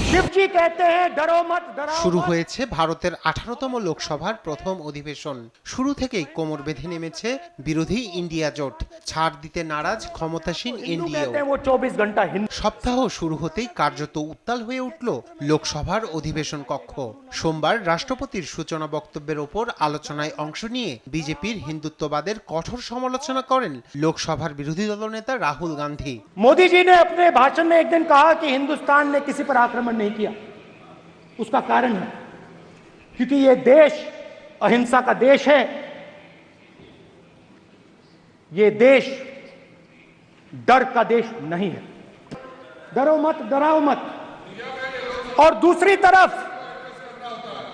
शिवजी कहते हैं डरो मत डराओ শুরু मत। হয়েছে ভারতের 18তম লোকসভার প্রথম অধিবেশন। শুরু থেকেই কোমর বেঁধে নেমেছে বিরোধী ইন্ডিয়া জোট। ছাড় দিতে নারাজ ক্ষমতাসীন हिंदू এনডিএও। कहते हैं वो 24 घंटा हिंदू। সপ্তাহ শুরু হতেই কার্যত উত্তাল হয়ে উঠল লোকসভার অধিবেশন কক্ষ। সোমবার রাষ্ট্রপতির সূচনা বক্তব্যের ওপর আলোচনায় অংশ নিয়ে বিজেপির হিন্দুত্ববাদের কঠোর সমালোচনা করেন লোকসভার বিরোধী দলনেতা রাহুল গান্ধী। मोदी जी ने अपने भाषण में एक दिन कहा कि हिंदुस्तान ने किसी पर आक्रमण नहीं किया। उसका कारण है क्योंकि ये देश अहिंसा का देश है। ये देश डर का देश नहीं है। डरो मत डराओ मत। और दूसरी तरफ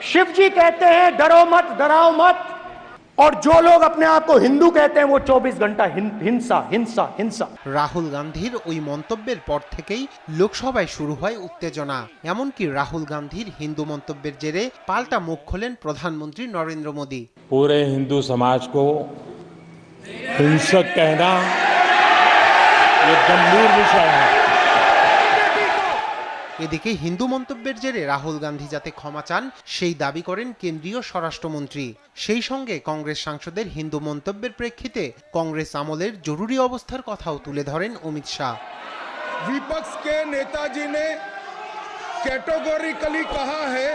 शिव जी कहते हैं डरो मत डराओ मत, और जो लोग अपने आप को हिंदू कहते हैं वो 24 घंटा हिंसा हिंसा हिंसा। রাহুল গান্ধীর ওই মন্তব্যের পর থেকেই লোকসভায় শুরু হয় উত্তেজনা। এমনকি রাহুল গান্ধীর হিন্দু মন্তব্যের জেরে পাল্টা মুখ খোলেন প্রধানমন্ত্রী নরেন্দ্র মোদী। पूरे हिंदू समाज को हिंसक कहना ये गंभीर विषय है। এদিকে হিন্দু মন্তব্যের জেরে রাহুল গান্ধী যাতে ক্ষমা চান সেই দাবি করেন কেন্দ্রীয় স্বরাষ্ট্রমন্ত্রী। সেই সঙ্গে কংগ্রেস সাংসদের হিন্দু মন্তব্যের প্রেক্ষিতে কংগ্রেস আমলের জরুরি অবস্থার কথাও তুলে ধরেন অমিত শাহ। विपक्ष के नेताजी ने कैटेगोरिकली कहा है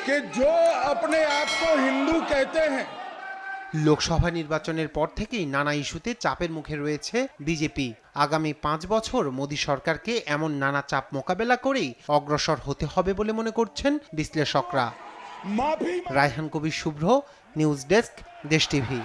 कि जो अपने आप को हिंदू कहते हैं। লোকসভা নির্বাচনের পর থেকেই নানা ইস্যুতে চাপের মুখে রয়েছে বিজেপি। আগামী 5 বছর মোদী সরকারকে এমন নানা চাপ মোকাবেলা করেই অগ্রসর হতে হবে বলে মনে করছেন বিশ্লেষকরা। রায়হান কবির শুভ্র, নিউজ ডেস্ক, দেশ টিভি।